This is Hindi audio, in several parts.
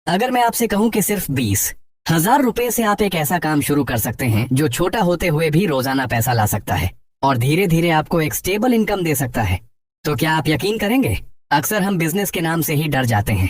अगर मैं आपसे कहूं कि सिर्फ 20,000 रुपए से आप एक ऐसा काम शुरू कर सकते हैं जो छोटा होते हुए भी रोजाना पैसा ला सकता है और धीरे धीरे आपको एक स्टेबल इनकम दे सकता है, तो क्या आप यकीन करेंगे? अक्सर हम बिजनेस के नाम से ही डर जाते हैं।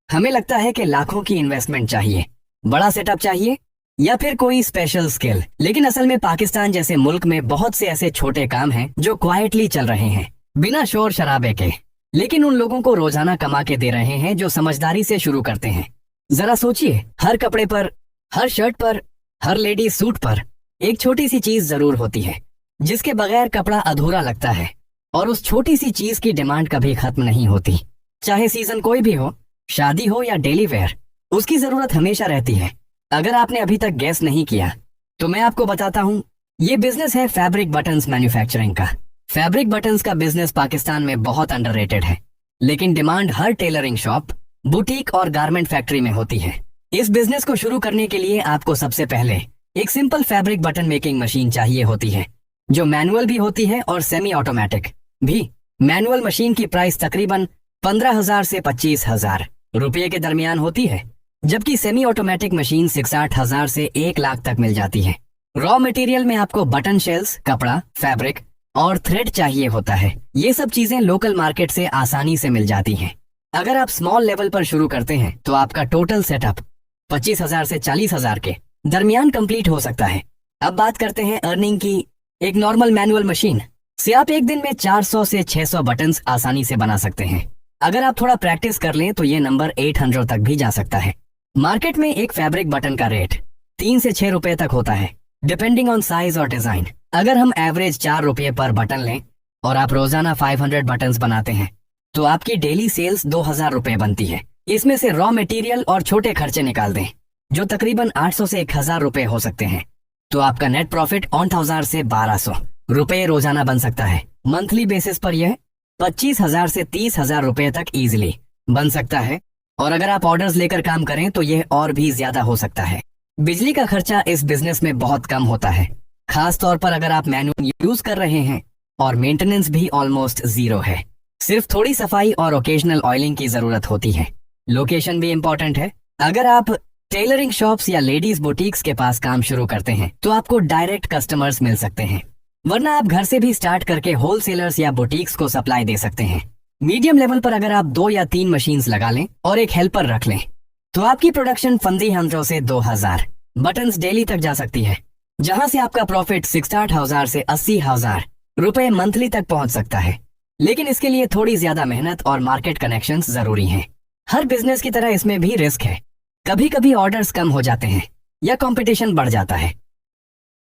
हमें लगता है कि लाखों की इन्वेस्टमेंट चाहिए, बड़ा सेटअप चाहिए या फिर कोई स्पेशल स्किल। लेकिन असल में पाकिस्तान जैसे मुल्क में बहुत से ऐसे छोटे काम हैं जो क्वाइटली चल रहे हैं, बिना शोर शराबे के, लेकिन उन लोगों को रोजाना कमा के दे रहे हैं जो समझदारी से शुरू करते हैं। जरा सोचिए, हर कपड़े पर, हर शर्ट पर, हर लेडी सूट पर एक छोटी सी चीज जरूर होती है जिसके बगैर कपड़ा अधूरा लगता है, और उस छोटी सी चीज की डिमांड कभी खत्म नहीं होती। चाहे सीजन कोई भी हो, शादी हो या डेली वेयर, उसकी जरूरत हमेशा रहती है। अगर आपने अभी तक गैस नहीं किया तो मैं आपको बताता हूँ, ये बिजनेस है फैब्रिक बटन्स मैन्युफैक्चरिंग का। फैब्रिक बटन्स का बिजनेस पाकिस्तान में बहुत अंडररेटेड है, लेकिन डिमांड हर टेलरिंग शॉप, बुटीक और गारमेंट फैक्ट्री में होती है। इस बिजनेस को शुरू करने के लिए आपको सबसे पहले एक simple fabric button making machine चाहिए होती है, जो मैनुअल भी होती है और सेमी ऑटोमेटिक भी। मैनुअल मशीन की प्राइस तकरीबन 15,000 से 25,000 रुपये के दरमियान होती है, जबकि सेमी ऑटोमेटिक मशीन 60,000 से 1 लाख तक मिल जाती है। रॉ मटेरियल में आपको बटन शेल्स, कपड़ा, फैब्रिक और थ्रेड चाहिए होता है। ये सब चीजें लोकल मार्केट से आसानी से मिल जाती हैं। अगर आप स्मॉल लेवल पर शुरू करते हैं तो आपका टोटल सेटअप 25,000 से 40,000 के दरमियान कंप्लीट हो सकता है। अब बात करते हैं अर्निंग की। एक नॉर्मल मैनुअल मशीन से आप एक दिन में 400 से 600 बटन्स आसानी से बना सकते हैं। अगर आप थोड़ा प्रैक्टिस कर लें तो ये नंबर 800 तक भी जा सकता है। मार्केट में एक फैब्रिक बटन का रेट 3 से 6 रुपए तक होता है, डिपेंडिंग ऑन साइज और डिजाइन। अगर हम एवरेज 4 रुपए पर बटन लें और आप रोजाना 500 बटन्स बनाते हैं तो आपकी डेली सेल्स 2,000 रुपए बनती है। इसमें से रॉ मटेरियल और छोटे खर्चे निकाल दें जो तकरीबन 800 से 1,000 रुपए हो सकते हैं, तो आपका नेट प्रॉफिट 8,000 से 1,200 रुपए रोजाना बन सकता है। मंथली बेसिस पर यह 25,000 से 30,000 रुपए तक इजीली बन सकता है, और अगर आप ऑर्डर्स लेकर काम करें तो यह और भी ज्यादा हो सकता है। बिजली का खर्चा इस बिजनेस में बहुत कम होता है, खास तौर पर अगर आप मैनुअल यूज कर रहे हैं, और मेंटेनेंस भी ऑलमोस्ट जीरो है। सिर्फ थोड़ी सफाई और ओकेजनल ऑयलिंग की जरूरत होती है। लोकेशन भी इम्पोर्टेंट है। अगर आप टेलरिंग शॉप्स या लेडीज बुटीक्स के पास काम शुरू करते हैं तो आपको डायरेक्ट कस्टमर्स मिल सकते हैं, वरना आप घर से भी स्टार्ट करके होलसेलर्स या बुटीक्स को सप्लाई दे सकते हैं। मीडियम लेवल पर अगर आप 2 या 3 मशीन्स लगा लें और एक हेल्पर रख लें तो आपकी प्रोडक्शन 1500 से 2,000 बटन्स डेली तक जा सकती है, जहां से आपका प्रॉफिट 60,000 से 80,000 रुपए मंथली तक पहुंच सकता है। लेकिन इसके लिए थोड़ी ज्यादा मेहनत और मार्केट कनेक्शंस जरूरी हैं। हर बिजनेस की तरह इसमें भी रिस्क है। कभी कभी ऑर्डर्स कम हो जाते हैं या कंपटीशन बढ़ जाता है,